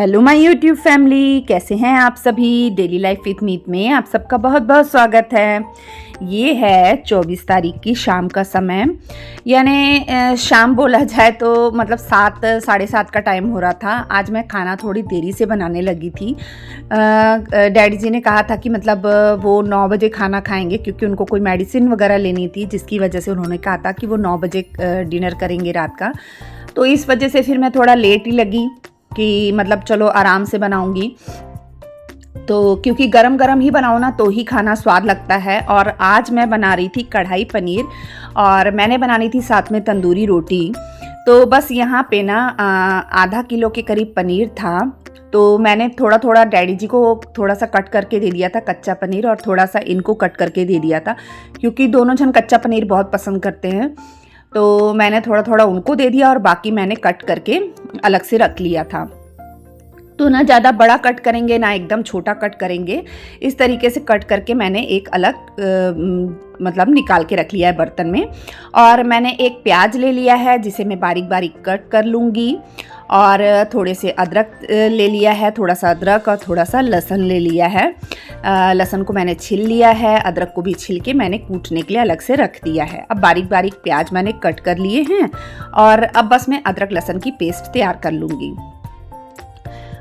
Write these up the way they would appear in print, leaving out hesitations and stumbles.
Hello my YouTube family, कैसे हैं आप सभी। डेली लाइफ विद मीत में आप सबका बहुत बहुत स्वागत है। ये है 24 तारीख की शाम का समय, यानी शाम बोला जाए तो मतलब 7 साढ़े 7 का टाइम हो रहा था। आज मैं खाना थोड़ी देरी से बनाने लगी थी। डैडी जी ने कहा था कि मतलब वो 9 बजे खाना खाएंगे, क्योंकि उनको कोई मेडिसिन वगैरह लेनी थी, जिसकी वजह से उन्होंने कहा था कि वो 9 बजे डिनर करेंगे रात का। तो इस वजह से फिर मैं थोड़ा लेट ही लगी कि मतलब चलो आराम से बनाऊंगी, तो क्योंकि गरम गरम ही बनाओ ना तो ही खाना स्वाद लगता है। और आज मैं बना रही थी कढ़ाई पनीर, और मैंने बनानी थी साथ में तंदूरी रोटी। तो बस यहाँ पे ना आधा किलो के करीब पनीर था, तो मैंने थोड़ा थोड़ा डैडी जी को थोड़ा सा कट करके दे दिया था कच्चा पनीर, और थोड़ा सा इनको कट करके दे दिया था, क्योंकि दोनों जन कच्चा पनीर बहुत पसंद करते हैं। तो मैंने थोड़ा थोड़ा उनको दे दिया और बाकी मैंने कट करके अलग से रख लिया था। तो ना ज़्यादा बड़ा कट करेंगे ना एकदम छोटा कट करेंगे, इस तरीके से कट करके मैंने एक अलग मतलब निकाल के रख लिया है बर्तन में। और मैंने एक प्याज ले लिया है जिसे मैं बारीक बारीक कट कर लूँगी, और थोड़े से अदरक ले लिया है, थोड़ा सा अदरक और थोड़ा सा लहसुन ले लिया है। लहसुन को मैंने छिल लिया है, अदरक को भी छिल के मैंने कूटने के लिए अलग से रख दिया है। अब बारीक बारीक प्याज मैंने कट कर लिए हैं, और अब बस मैं अदरक लहसुन की पेस्ट तैयार कर लूँगी।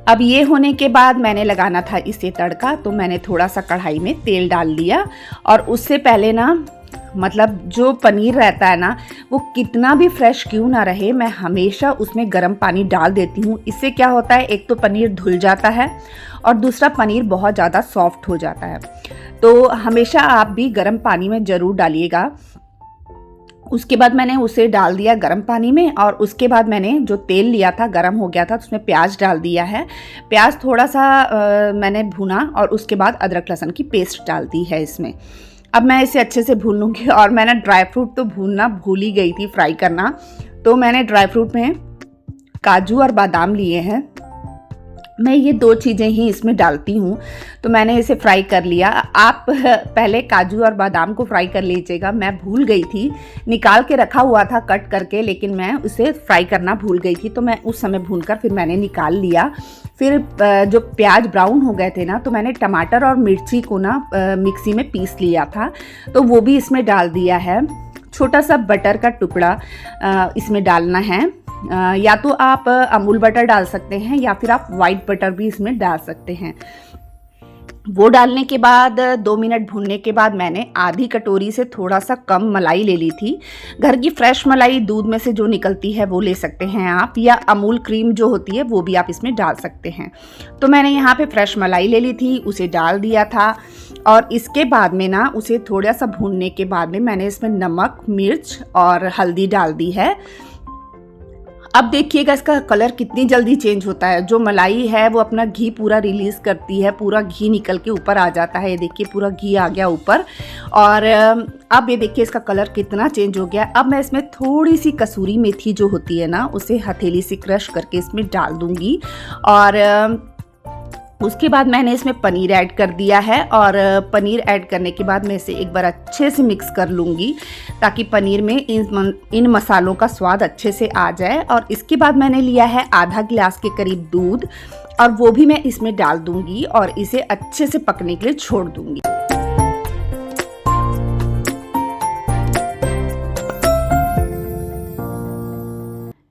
अब ये होने के बाद मैंने लगाना था इसे तड़का, तो मैंने थोड़ा सा कढ़ाई में तेल डाल दिया। और उससे पहले ना मतलब जो पनीर रहता है ना, वो कितना भी फ्रेश क्यों ना रहे, मैं हमेशा उसमें गर्म पानी डाल देती हूँ। इससे क्या होता है, एक तो पनीर धुल जाता है और दूसरा पनीर बहुत ज़्यादा सॉफ्ट हो जाता है। तो हमेशा आप भी गर्म पानी में ज़रूर डालिएगा। उसके बाद मैंने उसे डाल दिया गर्म पानी में, और उसके बाद मैंने जो तेल लिया था गर्म हो गया था, तो उसमें प्याज डाल दिया है। प्याज थोड़ा सा मैंने भुना, और उसके बाद अदरक लहसुन की पेस्ट डाल दी है इसमें। अब मैं इसे अच्छे से भून लूँगी। और मैंने ड्राई फ्रूट तो भूनना भूल ही गई थी, फ्राई करना। तो मैंने ड्राई फ्रूट में काजू और बादाम लिए हैं, मैं ये 2 चीज़ें ही इसमें डालती हूँ। तो मैंने इसे फ्राई कर लिया। आप पहले काजू और बादाम को फ्राई कर लीजिएगा, मैं भूल गई थी, निकाल के रखा हुआ था कट करके, लेकिन मैं उसे फ्राई करना भूल गई थी। तो मैं उस समय भूनकर फिर मैंने निकाल लिया। फिर जो प्याज ब्राउन हो गए थे ना, तो मैंने टमाटर और मिर्ची को ना मिक्सी में पीस लिया था, तो वो भी इसमें डाल दिया है। छोटा सा बटर का टुकड़ा इसमें डालना है। या तो आप अमूल बटर डाल सकते हैं, या फिर आप वाइट बटर भी इसमें डाल सकते हैं। वो डालने के बाद 2 मिनट भूनने के बाद मैंने आधी कटोरी से थोड़ा सा कम मलाई ले ली थी। घर की फ्रेश मलाई दूध में से जो निकलती है वो ले सकते हैं आप, या अमूल क्रीम जो होती है वो भी आप इसमें डाल सकते हैं। तो मैंने यहाँ पे फ्रेश मलाई ले ली थी, उसे डाल दिया था। और इसके बाद में ना उसे थोड़ा सा भूनने के बाद में मैंने इसमें नमक, मिर्च और हल्दी डाल दी है। अब देखिएगा इसका कलर कितनी जल्दी चेंज होता है। जो मलाई है वो अपना घी पूरा रिलीज़ करती है, पूरा घी निकल के ऊपर आ जाता है। ये देखिए पूरा घी आ गया ऊपर। और अब ये देखिए इसका कलर कितना चेंज हो गया। अब मैं इसमें थोड़ी सी कसूरी मेथी जो होती है ना, उसे हथेली से क्रश करके इसमें डाल दूँगी। और उसके बाद मैंने इसमें पनीर ऐड कर दिया है, और पनीर ऐड करने के बाद मैं इसे एक बार अच्छे से मिक्स कर लूँगी, ताकि पनीर में इन मसालों का स्वाद अच्छे से आ जाए। और इसके बाद मैंने लिया है आधा गिलास के करीब दूध, और वो भी मैं इसमें डाल दूँगी और इसे अच्छे से पकने के लिए छोड़ दूँगी।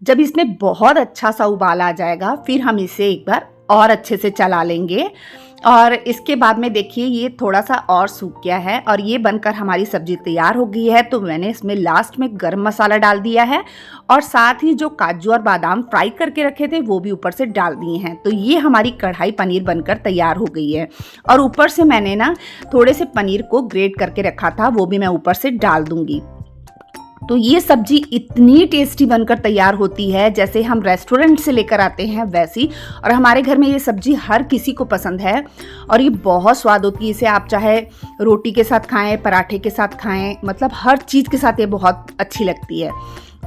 जब इसमें बहुत अच्छा सा उबाल आ जाएगा, फिर हम इसे एक बार और अच्छे से चला लेंगे। और इसके बाद में देखिए ये थोड़ा सा और सूख गया है, और ये बनकर हमारी सब्जी तैयार हो गई है। तो मैंने इसमें लास्ट में गरम मसाला डाल दिया है, और साथ ही जो काजू और बादाम फ्राई करके रखे थे वो भी ऊपर से डाल दिए हैं। तो ये हमारी कढ़ाई पनीर बनकर तैयार हो गई है। और ऊपर से मैंने ना थोड़े से पनीर को ग्रेट करके रखा था, वो भी मैं ऊपर से डाल दूंगी। तो ये सब्जी इतनी टेस्टी बनकर तैयार होती है जैसे हम रेस्टोरेंट से लेकर आते हैं वैसी। और हमारे घर में ये सब्जी हर किसी को पसंद है, और ये बहुत स्वाद होती है। इसे आप चाहे रोटी के साथ खाएं, पराठे के साथ खाएं, मतलब हर चीज़ के साथ ये बहुत अच्छी लगती है।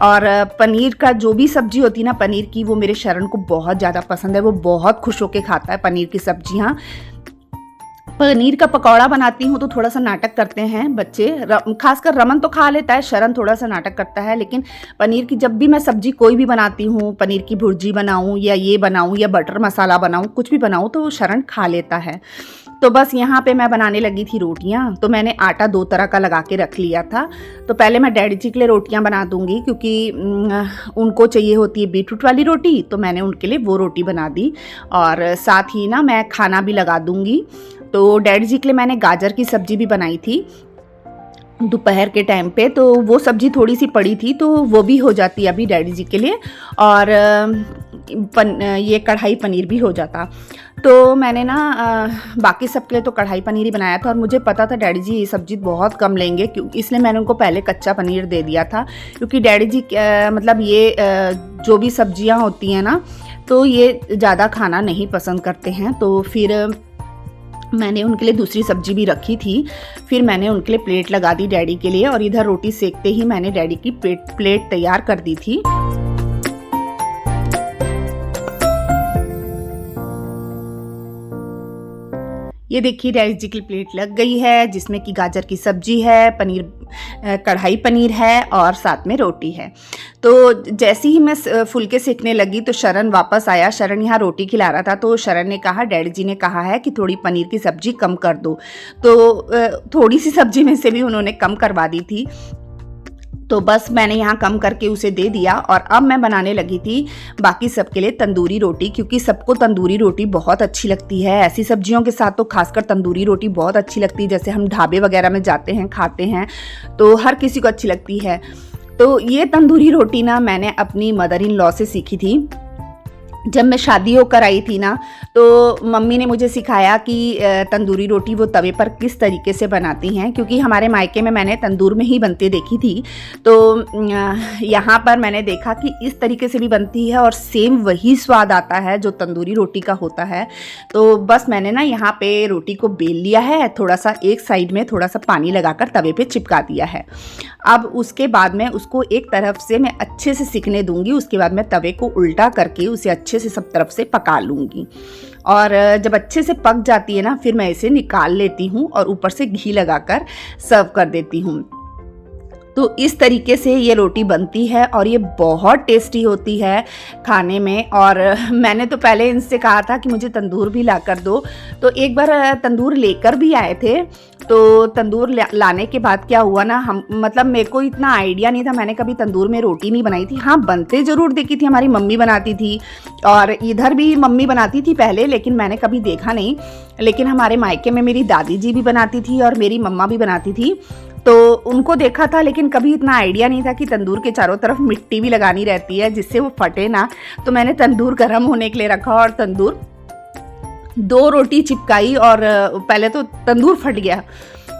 और पनीर का जो भी सब्जी होती है ना पनीर की, वो मेरे शरण को बहुत ज़्यादा पसंद है। वो बहुत खुश होकर खाता है पनीर की सब्जियाँ। पनीर का पकौड़ा बनाती हूँ तो थोड़ा सा नाटक करते हैं बच्चे, खासकर रमन तो खा लेता है, शरण थोड़ा सा नाटक करता है। लेकिन पनीर की जब भी मैं सब्जी कोई भी बनाती हूँ, पनीर की भुर्जी बनाऊँ या ये बनाऊँ या बटर मसाला बनाऊँ, कुछ भी बनाऊँ तो वो शरण खा लेता है। तो बस यहाँ पे मैं बनाने लगी थी रोटियाँ। तो मैंने आटा 2 तरह का लगा के रख लिया था। तो पहले मैं डैडी जी के लिए रोटियाँ बना दूँगी, क्योंकि उनको चाहिए होती है बीटरूट वाली रोटी, तो मैंने उनके लिए वो रोटी बना दी। और साथ ही ना मैं खाना भी लगा दूँगी। तो डैडी जी के लिए मैंने गाजर की सब्ज़ी भी बनाई थी दोपहर के टाइम पे, तो वो सब्ज़ी थोड़ी सी पड़ी थी तो वो भी हो जाती अभी डैडी जी के लिए। और ये कढ़ाई पनीर भी हो जाता। तो मैंने ना बाकी सबके लिए तो कढ़ाई पनीर ही बनाया था। और मुझे पता था डैडी जी ये सब्ज़ी बहुत कम लेंगे, इसलिए मैंने उनको पहले कच्चा पनीर दे दिया था। क्योंकि डैडी जी मतलब ये जो भी सब्जियां होती हैं ना, तो ये ज़्यादा खाना नहीं पसंद करते हैं। तो फिर मैंने उनके लिए दूसरी सब्जी भी रखी थी। फिर मैंने उनके लिए प्लेट लगा दी डैडी के लिए, और इधर रोटी सेकते ही मैंने डैडी की प्लेट तैयार कर दी थी। ये देखिए डैडी जी की प्लेट लग गई है, जिसमें कि गाजर की सब्जी है, पनीर कढ़ाई पनीर है और साथ में रोटी है। तो जैसे ही मैं फुलके सेकने लगी तो शरण वापस आया। शरण यहाँ रोटी खिला रहा था, तो शरण ने कहा, डैडी जी ने कहा है कि थोड़ी पनीर की सब्जी कम कर दो। तो थोड़ी सी सब्जी में से भी उन्होंने कम करवा दी थी। तो बस मैंने यहाँ कम करके उसे दे दिया। और अब मैं बनाने लगी थी बाकी सबके लिए तंदूरी रोटी, क्योंकि सबको तंदूरी रोटी बहुत अच्छी लगती है। ऐसी सब्जियों के साथ तो खासकर तंदूरी रोटी बहुत अच्छी लगती है। जैसे हम ढाबे वगैरह में जाते हैं, खाते हैं, तो हर किसी को अच्छी लगती है। तो ये तंदूरी रोटी ना मैंने अपनी मदर इन लॉ से सीखी थी। जब मैं शादी होकर आई थी ना, तो मम्मी ने मुझे सिखाया कि तंदूरी रोटी वो तवे पर किस तरीके से बनाती हैं, क्योंकि हमारे मायके में मैंने तंदूर में ही बनते देखी थी। तो यहाँ पर मैंने देखा कि इस तरीके से भी बनती है और सेम वही स्वाद आता है जो तंदूरी रोटी का होता है। तो बस मैंने ना यहाँ पे रोटी को बेल लिया है, थोड़ा सा एक साइड में थोड़ा सा पानी लगाकर तवे पे चिपका दिया है। अब उसके बाद में उसको एक तरफ से मैं अच्छे से सिकने दूंगी। उसके बाद मैं तवे को उल्टा करके उसे अच्छे से सब तरफ से पका लूँगी। और जब अच्छे से पक जाती है ना, फिर मैं इसे निकाल लेती हूँ और ऊपर से घी लगाकर सर्व कर देती हूँ। तो इस तरीके से ये रोटी बनती है और ये बहुत टेस्टी होती है खाने में। और मैंने तो पहले इनसे कहा था कि मुझे तंदूर भी ला कर दो। तो एक बार तंदूर लेकर भी आए थे। तो तंदूर लाने के बाद क्या हुआ ना, हम मतलब मेरे को इतना आइडिया नहीं था, मैंने कभी तंदूर में रोटी नहीं बनाई थी। हाँ, बनते ज़रूर देखी थी, हमारी मम्मी बनाती थी और इधर भी मम्मी बनाती थी पहले, लेकिन मैंने कभी देखा नहीं। लेकिन हमारे मायके में मेरी दादी जी भी बनाती थी और मेरी मम्मा भी बनाती थी, तो उनको देखा था। लेकिन कभी इतना आइडिया नहीं था कि तंदूर के चारों तरफ मिट्टी भी लगानी रहती है जिससे वो फटे ना। तो मैंने तंदूर गर्म होने के लिए रखा और तंदूर 2 रोटी चिपकाई और पहले तो तंदूर फट गया।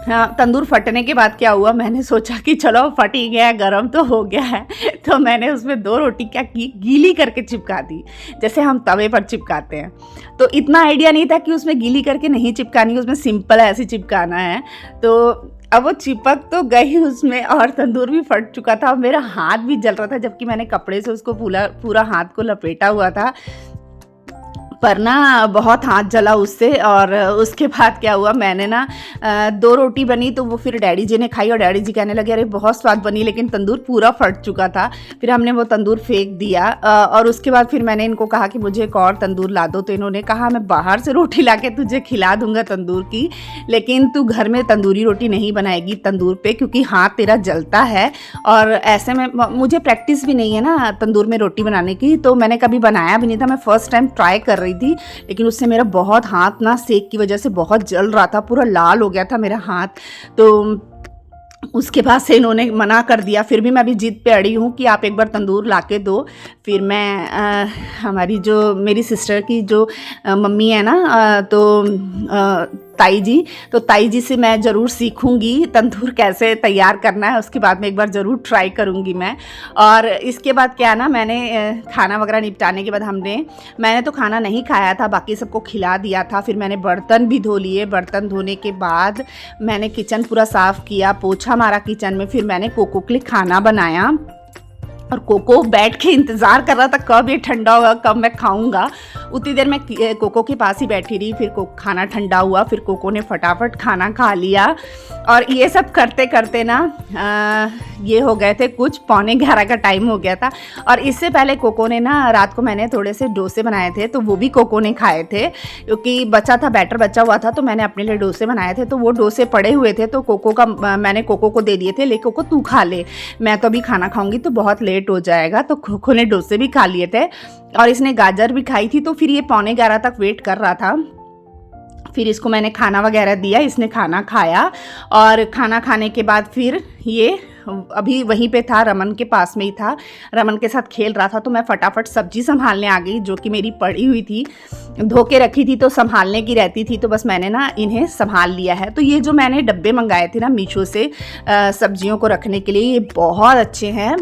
हाँ, तंदूर फटने के बाद क्या हुआ, मैंने सोचा कि चलो फट ही गया है, गरम तो हो गया है। तो मैंने उसमें 2 रोटी क्या की, गीली करके चिपका दी, जैसे हम तवे पर चिपकाते हैं। तो इतना आइडिया नहीं था कि उसमें गीली करके नहीं चिपकानी, उसमें सिंपल ऐसे चिपकाना है। तो अब वो चिपक तो गई उसमें और तंदूर भी फट चुका था। मेरा हाथ भी जल रहा था, जबकि मैंने कपड़े से उसको पूरा हाथ को लपेटा हुआ था, पर ना बहुत हाथ जला उससे। और उसके बाद क्या हुआ, मैंने ना 2 रोटी बनी तो वो फिर डैडी जी ने खाई और डैडी जी कहने लगे अरे बहुत स्वाद बनी, लेकिन तंदूर पूरा फट चुका था। फिर हमने वो तंदूर फेंक दिया। और उसके बाद फिर मैंने इनको कहा कि मुझे एक और तंदूर ला दो। तो इन्होंने कहा मैं बाहर से रोटी ला के तुझे खिला दूंगा तंदूर की, लेकिन तू घर में तंदूरी रोटी नहीं बनाएगी तंदूर पे, क्योंकि हाथ तेरा जलता है। और ऐसे में मुझे प्रैक्टिस भी नहीं है ना तंदूर में रोटी बनाने की, तो मैंने कभी बनाया भी नहीं था। मैं फर्स्ट टाइम ट्राई कर रही थी, लेकिन उससे मेरा बहुत हाथ ना सेक की वजह से बहुत जल रहा था, पूरा लाल हो गया था मेरा हाथ। तो उसके बाद से इन्होंने मना कर दिया। फिर भी मैं अभी जिद पे अड़ी हूँ कि आप एक बार तंदूर ला के दो। फिर मैं हमारी जो मेरी सिस्टर की जो मम्मी है ना, तो ताई जी से मैं ज़रूर सीखूंगी तंदूर कैसे तैयार करना है। उसके बाद में एक बार ज़रूर ट्राई करूंगी मैं। और इसके बाद क्या ना, मैंने खाना वगैरह निपटाने के बाद मैंने तो खाना नहीं खाया था, बाकी सबको खिला दिया था। फिर मैंने बर्तन भी धो लिए। बर्तन धोने के बाद मैंने किचन पूरा साफ़ किया, पोछा मारा किचन में। फिर मैंने कोको के लिए खाना बनाया। और कोको बैठ के इंतज़ार कर रहा था कब ये ठंडा होगा, कब मैं खाऊंगा। उतनी देर मैं कोको के पास ही बैठी रही, फिर खाना ठंडा हुआ, फिर कोको ने फटाफट खाना खा लिया। और ये सब करते करते ना ये हो गए थे कुछ 11:15 का टाइम हो गया था। और इससे पहले कोको ने ना, रात को मैंने थोड़े से डोसे बनाए थे तो वो भी कोको ने खाए थे, क्योंकि बचा था, बैटर बचा हुआ था, तो मैंने अपने लिए डोसे बनाए थे। तो वो डोसे पड़े हुए थे तो मैंने कोको को दे दिए थे, ले कोको तू खा ले, मैं तो अभी खाना खाऊंगी तो बहुत लेट हो जाएगा। तो कोको ने डोसे भी खा लिए थे और इसने गाजर भी खाई थी। तो फिर ये 11:15 तक वेट कर रहा था। फिर इसको मैंने खाना वगैरह दिया, इसने खाना खाया और खाना खाने के बाद फिर ये अभी वहीं पे था, रमन के पास में ही था, रमन के साथ खेल रहा था। तो मैं फटाफट सब्जी संभालने आ गई, जो कि मेरी पड़ी हुई थी, धो के रखी थी तो संभालने की रहती थी, तो बस मैंने ना इन्हें संभाल लिया है। तो ये जो मैंने डब्बे मंगाए थे ना मीशो से सब्जियों को रखने के लिए, ये बहुत अच्छे हैं।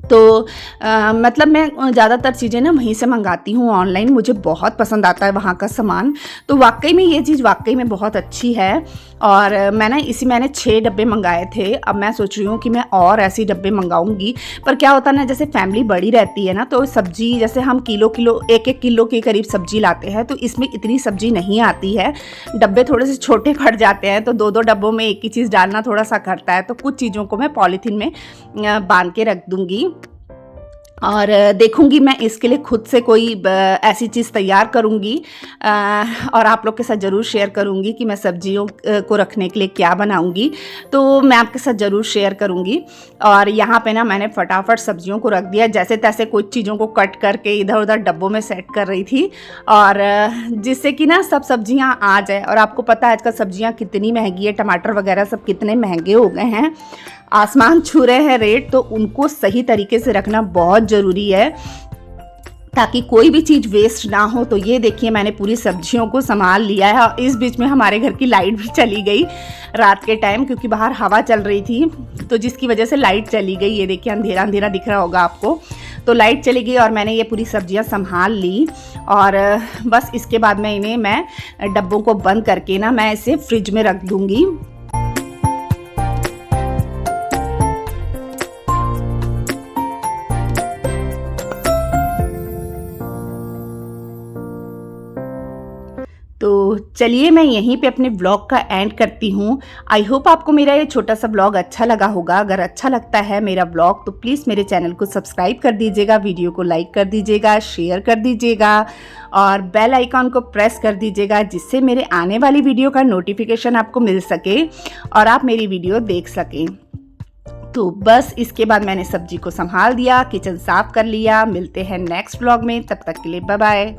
तो मतलब मैं ज़्यादातर चीज़ें ना वहीं से मंगाती हूँ ऑनलाइन, मुझे बहुत पसंद आता है वहाँ का सामान। तो वाकई में ये चीज़ वाकई में बहुत अच्छी है। और मैंने 6 डब्बे मंगाए थे। अब मैं सोच रही हूँ कि मैं और ऐसी डब्बे मंगाऊंगी। पर क्या होता है ना, जैसे फैमिली बड़ी रहती है ना, तो सब्जी जैसे हम एक एक किलो के करीब सब्जी लाते हैं, तो इसमें इतनी सब्जी नहीं आती है, डब्बे थोड़े से छोटे पड़ जाते हैं। तो 2-2 डब्बों में एक ही चीज़ डालना थोड़ा सा करता है। तो कुछ चीज़ों को मैं पॉलीथीन में बांध के रख दूँगी और देखूंगी मैं इसके लिए खुद से कोई ऐसी चीज़ तैयार करूंगी और आप लोग के साथ ज़रूर शेयर करूंगी कि मैं सब्जियों को रखने के लिए क्या बनाऊंगी। तो मैं आपके साथ ज़रूर शेयर करूंगी। और यहाँ पे ना मैंने फटाफट सब्जियों को रख दिया, जैसे तैसे कुछ चीज़ों को कट करके इधर उधर डब्बों में सेट कर रही थी, और जिससे कि ना सब सब्जियाँ आ जाए। और आपको पता है आजकल सब्जियाँ कितनी महंगी है, टमाटर वगैरह सब कितने महंगे हो गए हैं, आसमान छू रहे हैं रेट। तो उनको सही तरीके से रखना बहुत ज़रूरी है ताकि कोई भी चीज़ वेस्ट ना हो। तो ये देखिए मैंने पूरी सब्जियों को संभाल लिया है। और इस बीच में हमारे घर की लाइट भी चली गई रात के टाइम, क्योंकि बाहर हवा चल रही थी, तो जिसकी वजह से लाइट चली गई। ये देखिए अंधेरा अंधेरा दिख रहा होगा आपको। तो लाइट चली गई और मैंने ये पूरी सब्जियां संभाल ली। और बस इसके बाद मैं डब्बों को बंद करके ना मैं इसे फ्रिज में रख दूँगी। तो चलिए मैं यहीं पे अपने व्लॉग का एंड करती हूँ। आई होप आपको मेरा ये छोटा सा व्लॉग अच्छा लगा होगा। अगर अच्छा लगता है मेरा व्लॉग तो प्लीज़ मेरे चैनल को सब्सक्राइब कर दीजिएगा, वीडियो को लाइक कर दीजिएगा, शेयर कर दीजिएगा और बेल आइकॉन को प्रेस कर दीजिएगा, जिससे मेरे आने वाली वीडियो का नोटिफिकेशन आपको मिल सके और आप मेरी वीडियो देख सकें। तो बस इसके बाद मैंने सब्जी को संभाल दिया, किचन साफ कर लिया। मिलते हैं नेक्स्ट व्लॉग में, तब तक के लिए बाय बाय।